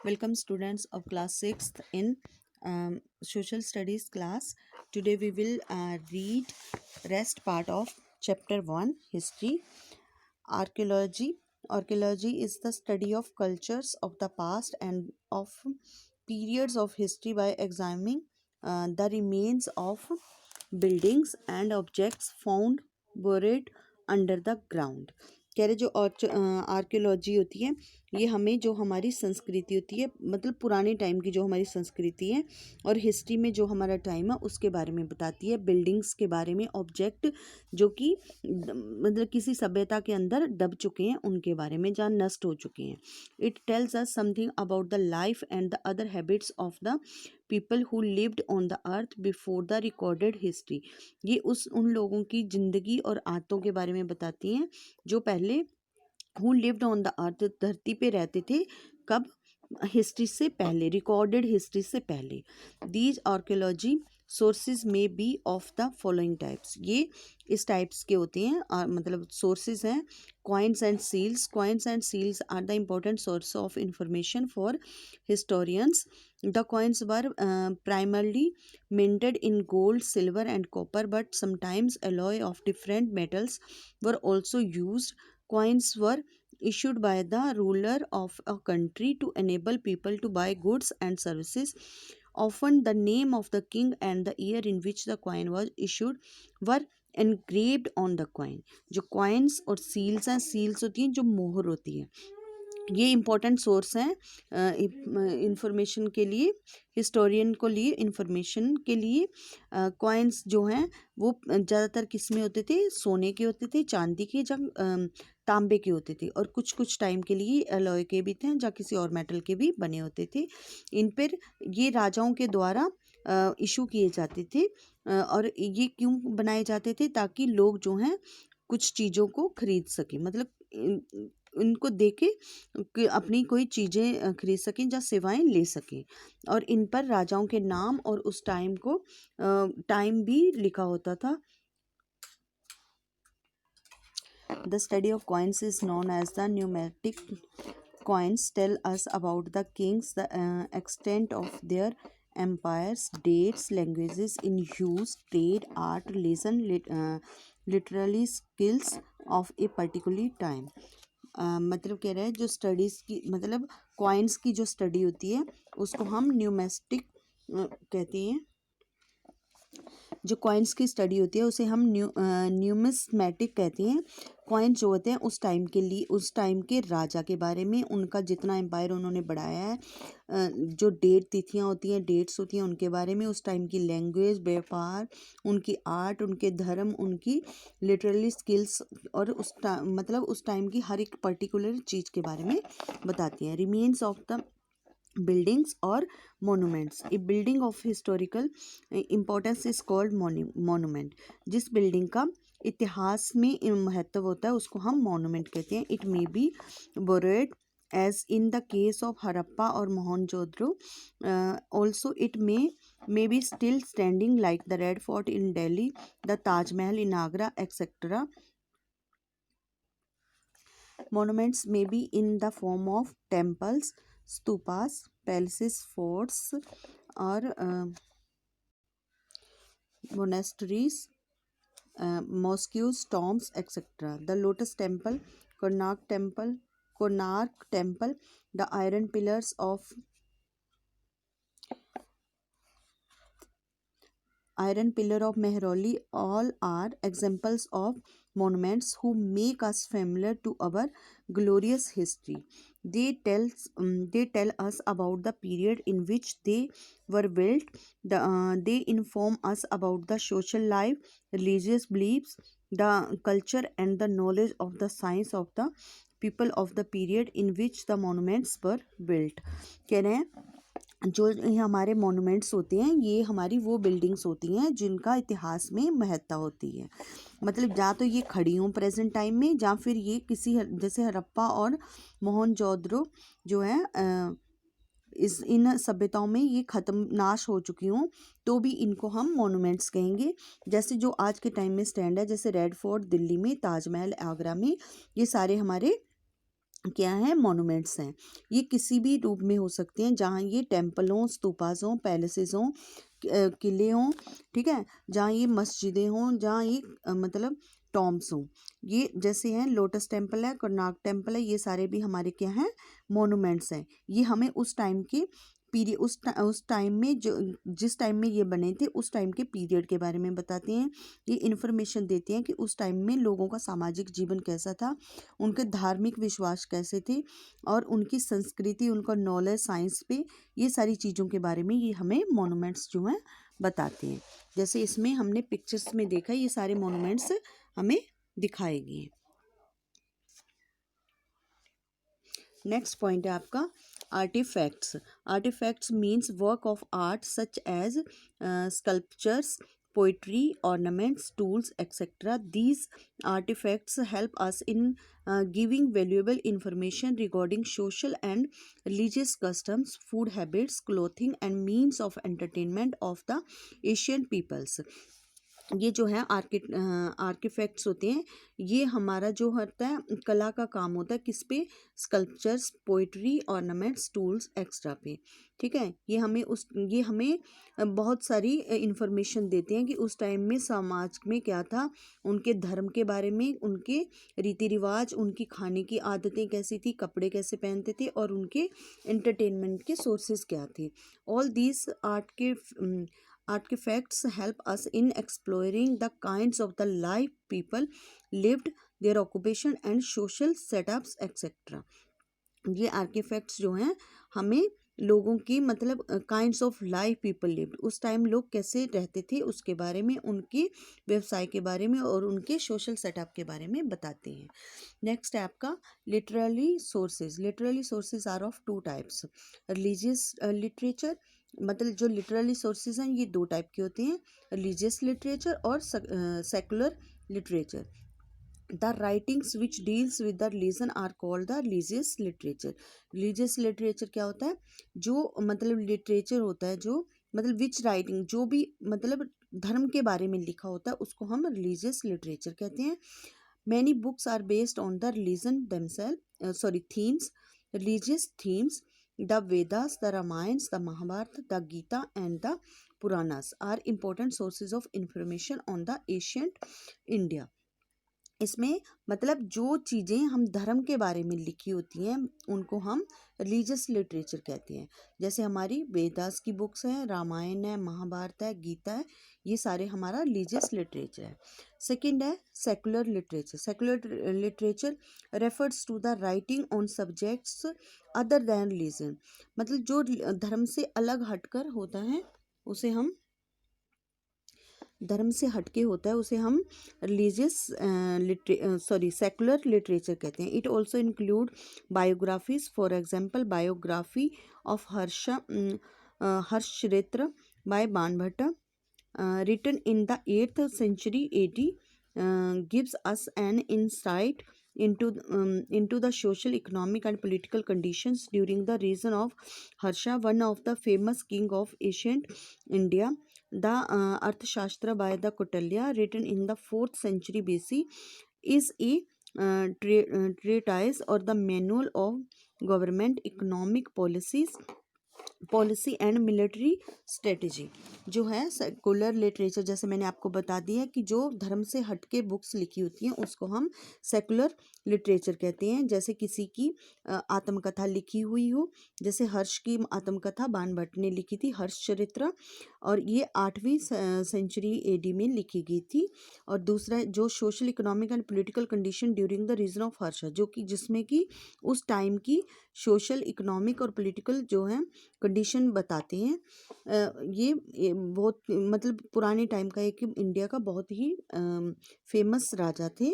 Welcome students of class 6th in social studies class. Today we will read rest part of chapter 1 history. Archaeology. Archaeology is the study of cultures of the past and of periods of history by examining the remains of buildings and objects found buried under the ground. कह रहे जो archaeology होती है ये हमें जो हमारी संस्कृति होती है मतलब पुराने टाइम की जो हमारी संस्कृति है और हिस्ट्री में जो हमारा टाइम है उसके बारे में बताती है। बिल्डिंग्स के बारे में, ऑब्जेक्ट जो कि मतलब किसी सभ्यता के अंदर दब चुके हैं उनके बारे में, जहाँ नष्ट हो चुके हैं। It tells us something about the life and the other habits of the people who lived on the earth before the recorded history. ये उन लोगों की ज़िंदगी और आदतों के बारे में बताती हैं जो पहले who lived on the earth धरती पे रहते थे, कब? हिस्ट्री से पहले, रिकॉर्डेड हिस्ट्री से पहले। दीज आर्कियोलॉजी सोर्सेज में be of the following types. ये इस टाइप्स के होते हैं मतलब सोर्सेज हैं। Coins and seals. Coins and seals are the important source of information for historians. The coins were primarily minted in gold, silver and copper, but sometimes alloy of different metals were also used. Coins were issued by the ruler of a country to enable people to buy goods and services. Often the name of the king and the year in which the coin was issued were engraved on the coin. जो coins और seals हैं, seals होती हैं जो मोहर होती है, ये इम्पोर्टेंट सोर्स हैं इंफॉर्मेशन के लिए, हिस्टोरियन को लिए इंफॉर्मेशन के लिए। कॉइन्स जो हैं वो ज़्यादातर किस में होते थे? सोने के होते थे, चांदी के, जब तांबे के होते थे, और कुछ कुछ टाइम के लिए अलॉय के भी थे या किसी और मेटल के भी बने होते थे। इन पर ये राजाओं के द्वारा इशू किए जाते थे। और ये क्यों बनाए जाते थे? ताकि लोग जो हैं कुछ चीज़ों को खरीद सकें, मतलब इनको देके कि अपनी कोई चीज़ें खरीद सकें या सेवाएं ले सकें। और इन पर राजाओं के नाम और उस टाइम को टाइम भी लिखा होता था। The study of coins is known as the numismatic coins tell us about the kings, the extent of their empires, dates, languages in use, trade, art, religion, literary skills of a particular time. मतलब कह रहा है जो studies की मतलब coins की जो study होती है उसको हम न्यूमेस्टिक कहते हैं। जो कॉइन्स की स्टडी होती है उसे हम न्यूमिस्मेटिक कहते हैं। कॉइन जो होते हैं उस टाइम के लिए, उस टाइम के राजा के बारे में, उनका जितना एम्पायर उन्होंने बढ़ाया है, जो तिथियां होती हैं, डेट्स होती हैं, उनके बारे में, उस टाइम की लैंग्वेज, व्यापार, उनकी आर्ट, उनके धर्म, उनकी लिटरली स्किल्स, और मतलब उस टाइम की हर एक पर्टिकुलर चीज़ के बारे में बताती हैं। रिमेन्स ऑफ द बिल्डिंग्स और monuments. A building of historical importance is called monument. जिस बिल्डिंग का इतिहास में महत्व होता है उसको हम मोनूमेंट कहते हैं। It may be buried as in the case of Harappa और Mohenjodaro. Also it may be still standing like the Red Fort in Delhi, the Taj Mahal in Agra, etcetera. Monuments may be in the form of temples, stupas, palaces, forts, or monasteries, mosques, tombs, etc. The Lotus Temple, Konark Temple, the Iron Pillars of Mehrauli, all are examples of monuments who make us familiar to our glorious history. They tell us about the period in which they were built. They inform us about the social life, religious beliefs, the culture and the knowledge of the science of the people of the period in which the monuments were built. कह रहे हैं जो हमारे monuments होते हैं ये हमारी वो बिल्डिंग्स होती हैं जिनका इतिहास में महत्ता होती है। मतलब या तो ये खड़ी हों प्रेजेंट टाइम में, या फिर ये किसी जैसे हड़प्पा और मोहनजोदड़ो जो है इन सभ्यताओं में ये नाश हो चुकी हों तो भी इनको हम मोनूमेंट्स कहेंगे। जैसे जो आज के टाइम में स्टैंड है, जैसे रेड फोर्ट दिल्ली में, ताजमहल आगरा में, ये सारे हमारे क्या है, मॉन्यूमेंट्स हैं। ये किसी भी रूप में हो सकते हैं, जहाँ ये टेम्पल हों, स्तूपास हों, पैलेसेस हों, किले हों, ठीक है, जहाँ ये मस्जिदें हों, जहाँ ये मतलब टॉम्ब्स हों। ये जैसे हैं लोटस टेम्पल है, करनाक टेम्पल है, ये सारे भी हमारे क्या हैं, मॉन्यूमेंट्स हैं। ये हमें उस टाइम के पीरियड, उस टाइम में जो जिस टाइम में ये बने थे उस टाइम के पीरियड के बारे में बताते हैं। ये इन्फॉर्मेशन देते हैं कि उस टाइम में लोगों का सामाजिक जीवन कैसा था, उनके धार्मिक विश्वास कैसे थे, और उनकी संस्कृति, उनका नॉलेज साइंस पे, ये सारी चीज़ों के बारे में ये हमें मॉन्यूमेंट्स जो हैं बताते हैं। जैसे इसमें हमने पिक्चर्स में देखा, ये सारे मॉन्यूमेंट्स हमें दिखाए गए हैं। नेक्स्ट पॉइंट है आपका artefacts. Artefacts means work of art such as sculptures, poetry, ornaments, tools, etc. These artifacts help us in giving valuable information regarding social and religious customs, food habits, clothing, and means of entertainment of the ancient peoples. ये जो है आर्किफैक्ट्स होते हैं, ये हमारा जो होता है कला का काम होता है किस पे, sculptures, poetry, ornaments, tools extra पे, ठीक है। ये हमें बहुत सारी इंफॉर्मेशन देते हैं कि उस टाइम में समाज में क्या था, उनके धर्म के बारे में, उनके रीति रिवाज, उनकी खाने की आदतें कैसी थी, कपड़े कैसे पहनते थे, और उनके एंटरटेनमेंट के सोर्सेज क्या थे। All these artifacts help us in exploring the kinds of the life people lived, their occupation and social setups etc. ये आर्टिफैक्ट्स जो हैं हमें लोगों की मतलब kinds of life people lived, उस टाइम लोग कैसे रहते थे उसके बारे में, उनके व्यवसाय के बारे में और उनके सोशल सेटअप के बारे में बताते हैं। नेक्स्ट है आपका literary sources. Literary sources are of two types, religious literature, मतलब जो लिटरेरी सोर्सेज हैं ये दो टाइप के होते हैं, रिलीजियस लिटरेचर और secular literature. The writings which deals with the religion are called the religious literature. Religious literature क्या होता है, जो मतलब लिटरेचर होता है, जो मतलब विच राइटिंग, जो भी मतलब धर्म के बारे में लिखा होता है उसको हम रिलीजियस लिटरेचर कहते हैं। Many books are based on the religion themselves, themes, religious themes. The Vedas, the Ramayans, the Mahabharata, the Gita and the Puranas are important sources of information on the ancient India. इसमें मतलब जो चीज़ें हम धर्म के बारे में लिखी होती हैं उनको हम रिलीजियस लिटरेचर कहते हैं। जैसे हमारी वेदास की बुक्स हैं, रामायण है, महाभारत है, गीता है, ये सारे हमारा रिलीजियस लिटरेचर है। सेकंड है secular literature. Secular literature refers to the writing on subjects other than religion, मतलब जो धर्म से अलग हटकर होता है उसे हम धर्म से हटके होता है उसे हम रिलीजियस सेकुलर लिटरेचर कहते हैं। It also include biographies, for example biography of Harshacharitra by Banabhatta, written in the 8th century AD, gives us an insight into the social, economic and political conditions during the reign of Harsha, one of the famous king of ancient India. The Arthashastra by the Kautilya, written in the 4th century BC, is a treatise or the manual of government economic policy and military strategy. जो है secular literature, जैसे मैंने आपको बता दिया कि जो धर्म से हटके बुक्स लिखी होती हैं उसको हम सेकुलर लिटरेचर कहते हैं। जैसे किसी की आत्मकथा लिखी हुई हो, जैसे हर्ष की आत्मकथा बाणभट्ट ने लिखी थी, हर्षचरित्र, और ये 8वीं सेंचुरी AD में लिखी गई थी। और दूसरा जो social, economic and political condition during the region of Harsha, जो कि जिसमें कि उस टाइम की सोशल, इकोनॉमिक और पॉलिटिकल जो है कंडीशन बताते हैं। ये बहुत मतलब पुराने टाइम का एक इंडिया का बहुत ही फेमस राजा थे।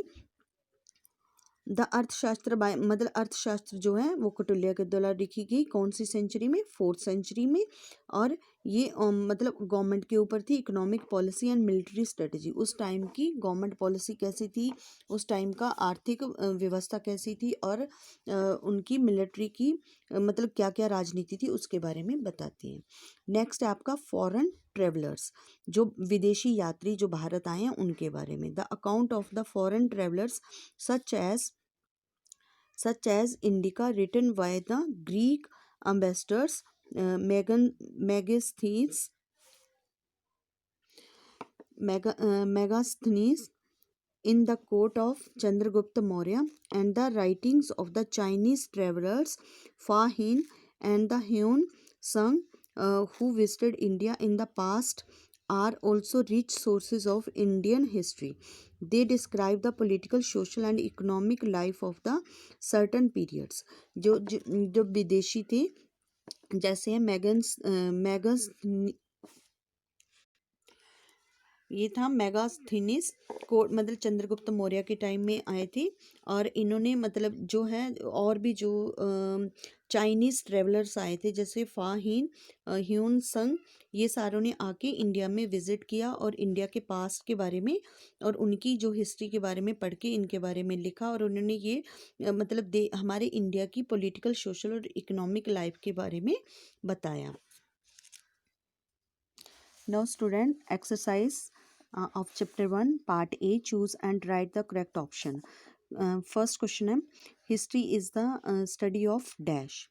द अर्थशास्त्र मतलब अर्थशास्त्र जो है वो कौटिल्य के द्वारा लिखी गई, कौन सी सेंचुरी में, 4th सेंचुरी में। और ये मतलब गवर्नमेंट के ऊपर थी, economic policy and military strategy, उस टाइम की गवर्नमेंट पॉलिसी कैसी थी, उस टाइम का आर्थिक व्यवस्था कैसी थी, और उनकी मिलिट्री की मतलब क्या क्या राजनीति थी उसके बारे में बताती है। नेक्स्ट है आपका फॉरेन ट्रेवलर्स, जो विदेशी यात्री जो भारत आए हैं उनके बारे में। The account of the foreign travellers such as such as Indica, written by the Greek ambassadors Megasthenes, Megasthenes in the court of Chandragupta Maurya, and the writings of the Chinese travelers Fa Hin and the Hyun Sung, who visited India in the past, are also rich sources of Indian history. They describe the political, social and economic life of the certain periods. जो विदेशी थे, जैसे हैं Magas ये था मेगास्थनीस को, मतलब चंद्रगुप्त मौर्य के टाइम में आए थे। और इन्होंने मतलब जो है और भी जो चाइनीज़ ट्रेवलर्स आए थे, जैसे फाहीन, ह्यून संग, ये सारों ने आके इंडिया में विज़िट किया और इंडिया के पास्ट के बारे में और उनकी जो हिस्ट्री के बारे में पढ़ के इनके बारे में लिखा। और उन्होंने ये मतलब हमारे इंडिया की पॉलिटिकल, सोशल और इकोनॉमिक लाइफ के बारे में बताया। Now student, exercise of chapter 1 part A, choose and write the correct option. First question है, history is the study of dash.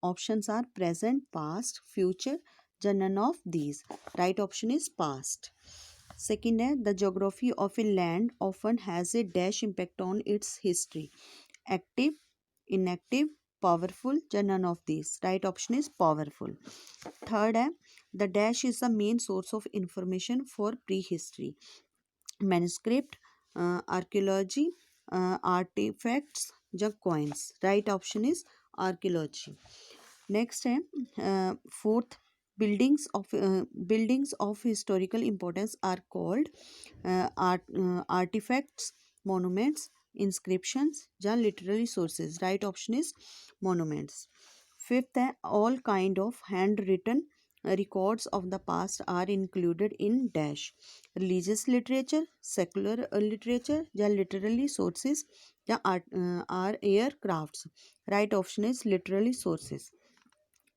Options are present, past, future, या none of these. Right option is past. Second है, the geography of a land often has a dash impact on its history. Active, inactive, powerful, या none of these. Right option is powerful. Third है, the dash is the main source of information for prehistory. Manuscript, archaeology, artifacts, या coins. Right option is archaeology. Next है fourth, buildings of historical importance are called artifacts, monuments, inscriptions, या literary sources. Right option is monuments. Fifth है all kind of handwritten records of the past are included in dash. Religious literature, secular literature, या literary sources, या are aircrafts. Right option is literary sources.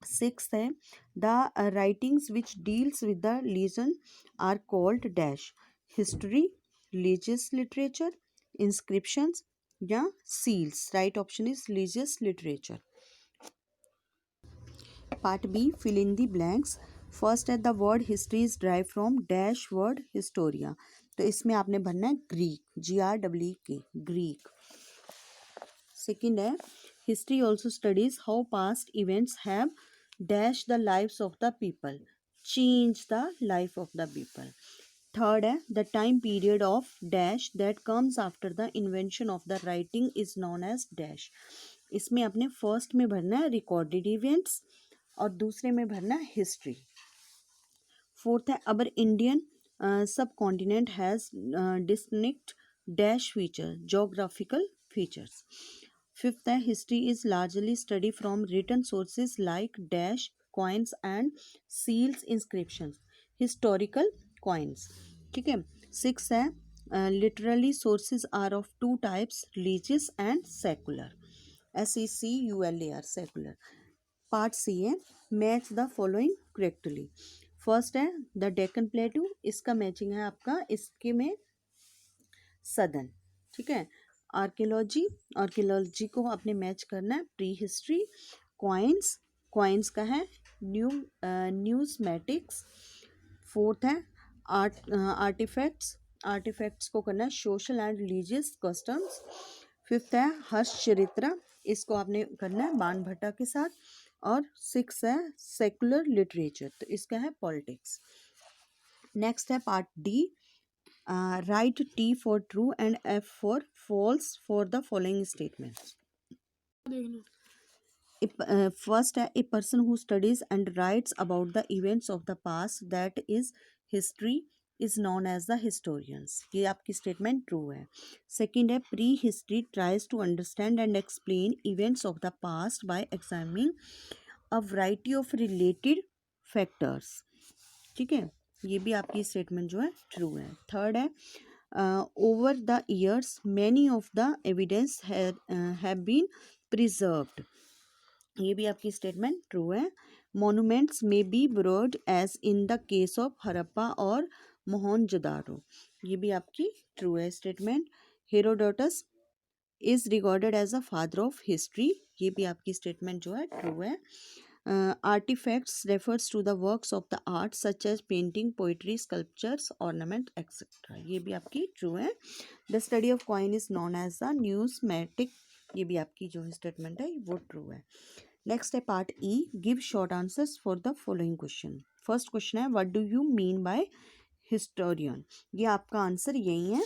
Sixth है the writings which deals with the religion are called dash. History, religious literature, inscriptions, या seals. Right option is religious literature. Part B, fill in the blanks. First है the word history is drive from dash word historia, तो इसमें आपने भरना है Greek, GREEK, Greek. Second है history also studies how past events have dash the lives of the people, change the life of the people. Third है the time period of dash that comes after the invention of the writing is known as dash. इसमें अपने first में भरना है recorded events और दूसरे में भरना है हिस्ट्री. फोर्थ है our Indian subcontinent has distinct dash feature, geographical features. Fifth है history is largely study from written sources like dash coins and seals, inscriptions, historical coins. ठीक है. सिक्स है literally sources are of two types, religious and secular, SECULAR, secular. Part C है match the following correctly. First है the Deccan plateau, इसका मैचिंग है आपका इसके में सदन. ठीक है. आर्कियोलॉजी, आर्कियोलॉजी को आपने मैच करना है प्री हिस्ट्री. कॉइन्स, कॉइन्स का है न्यूज़मेटिक्स. फोर्थ है आर्टिफैक्ट्स, आर्टिफैक्ट्स को करना है social and religious customs. Fifth है हर्ष चरित्र, इसको आपने करना है बाणभट्टा के साथ. और सिक्स है सेकुलर लिटरेचर, तो इसका है पॉलिटिक्स. नेक्स्ट है part D, write T for true and F for false for the following statements. First है a person who studies and writes about the events of the past that is history is known as the historians, ये आपकी statement true है. Second है prehistory tries to understand and explain events of the past by examining a variety of related factors. ठीक है, ये भी आपकी statement जो है ट्रू है. थर्ड है over the years many of the evidence have been preserved, ये भी आपकी स्टेटमेंट ट्रू है. Monuments may be broad as in the case of Harappa और मोहनजोदारो, ये भी आपकी ट्रू है statement. Herodotus is regarded as a father of history, ये भी आपकी स्टेटमेंट जो है ट्रू है। Artefacts refers to the works of the art such as painting, poetry, sculptures, ornament etcetera, ये भी आपकी ट्रू है। The study of coin is known as the numismatics, ये भी आपकी जो स्टेटमेंट है वो ट्रू है। नेक्स्ट है part E, give short answers for the following question. First question है what do you mean by historian, ये आपका आंसर यही है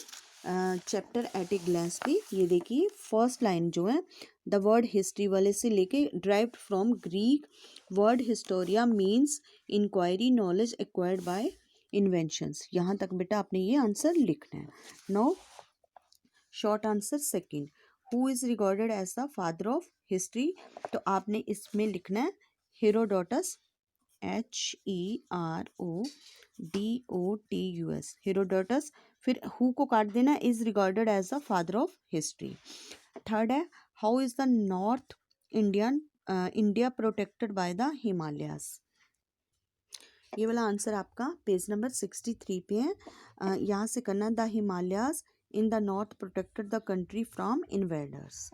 चैप्टर एट ए ग्लैंस पे। ये देखिए फर्स्ट लाइन जो है द वर्ड हिस्ट्री वाले से लेके derived from Greek word historia means inquiry, knowledge acquired by inventions, यहाँ तक बेटा आपने ये आंसर लिखना है। No short answer second, who is regarded as the father of history, तो आपने इसमें लिखना है हेरोडोटस, HERODOTUS, हेरोडोटस। फिर हु को काट देना, is regarded as the father of history. Third है how is the north India protected by the Himalayas, ये वाला आंसर आपका पेज नंबर 63 पे है। यहाँ से करना the Himalayas in the north protected the country from invaders.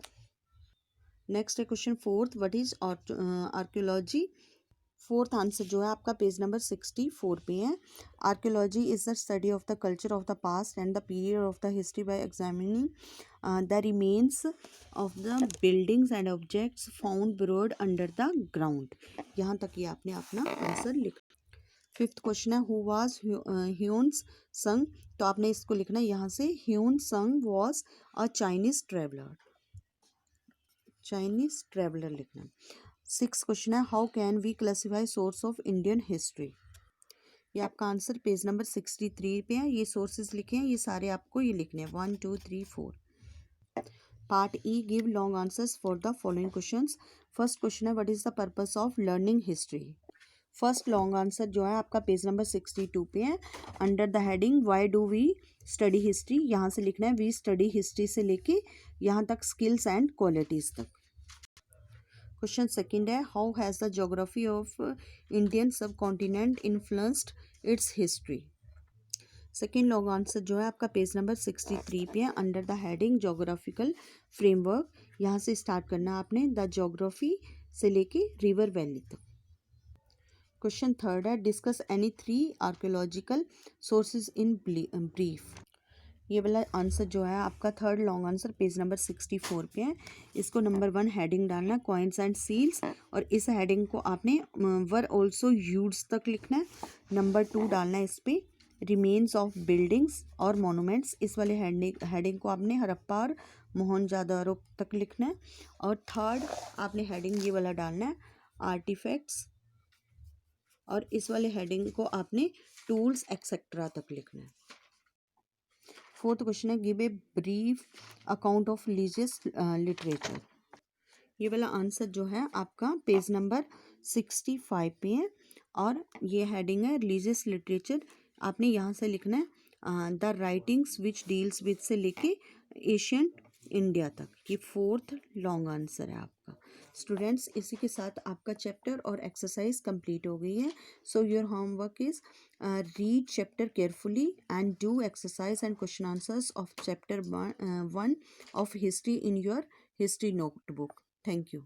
Next है question fourth, what is archaeology, fourth answer जो है आपका पेज नंबर 64 पे है। Archaeology is the study of the culture of the past and the period of the history by examining the remains of the buildings and objects found buried under the ground, यहाँ तक ये आपने अपना answer लिखा। Fifth question है who was ह्यून्स संग, तो आपने इसको लिखना है यहाँ से Hiuen Tsang was a Chinese traveller, Chinese traveller लिखना। सिक्स क्वेश्चन है how can we classify source of Indian history, ये आपका आंसर पेज नंबर 63 पे है। ये सोर्सेज लिखे हैं, ये सारे आपको ये लिखने हैं 1 2 3 4। Part E give long answers for the following questions. First question है what is the purpose of learning history, first long answer जो है आपका पेज नंबर 62 पे है। Under the heading why do we study history, यहाँ से लिखना है वी स्टडी हिस्ट्री से लेके यहाँ तक स्किल्स एंड क्वालिटीज तक। क्वेश्चन सेकंड है how has the geography of Indian subcontinent influenced its history, second long answer जो है आपका पेज नंबर 63 पे है। Under the heading geographical framework, यहाँ से स्टार्ट करना आपने द ज्योग्राफी से लेके रिवर वैली तक। क्वेश्चन थर्ड है discuss any 3 archaeological sources in brief, ये वाला आंसर जो है आपका third long answer page number 64 पे है। इसको नंबर 1 हेडिंग डालना कॉइन्स एंड सील्स, और इस हेडिंग को आपने वर ऑल्सो यूज्ड तक लिखना है। नंबर 2 डालना है इस पर रिमेन्स ऑफ बिल्डिंग्स और मोनूमेंट्स, इस वाले हेडिंग को आपने हड़प्पा और मोहनजोदड़ो तक लिखना है। और थर्ड आपने हेडिंग ये वाला डालना है आर्टिफैक्ट्स, और इस वाले हेडिंग को आपने टूल्स एक्सेट्रा तक लिखना है। फोर्थ क्वेश्चन है give a brief account of religious literature, ये वाला आंसर जो है आपका पेज नंबर 65 पे है, और ये हेडिंग है रिलीजियस लिटरेचर। आपने यहाँ से लिखना है the writings which deals with से लेके एशियंट इंडिया तक, ये फोर्थ लॉन्ग आंसर है आपका। स्टूडेंट्स इसी के साथ आपका चैप्टर और एक्सरसाइज कंप्लीट हो गई है। So your homework is read chapter carefully and do exercise and question answers of chapter 1 of history in your history notebook. Thank you.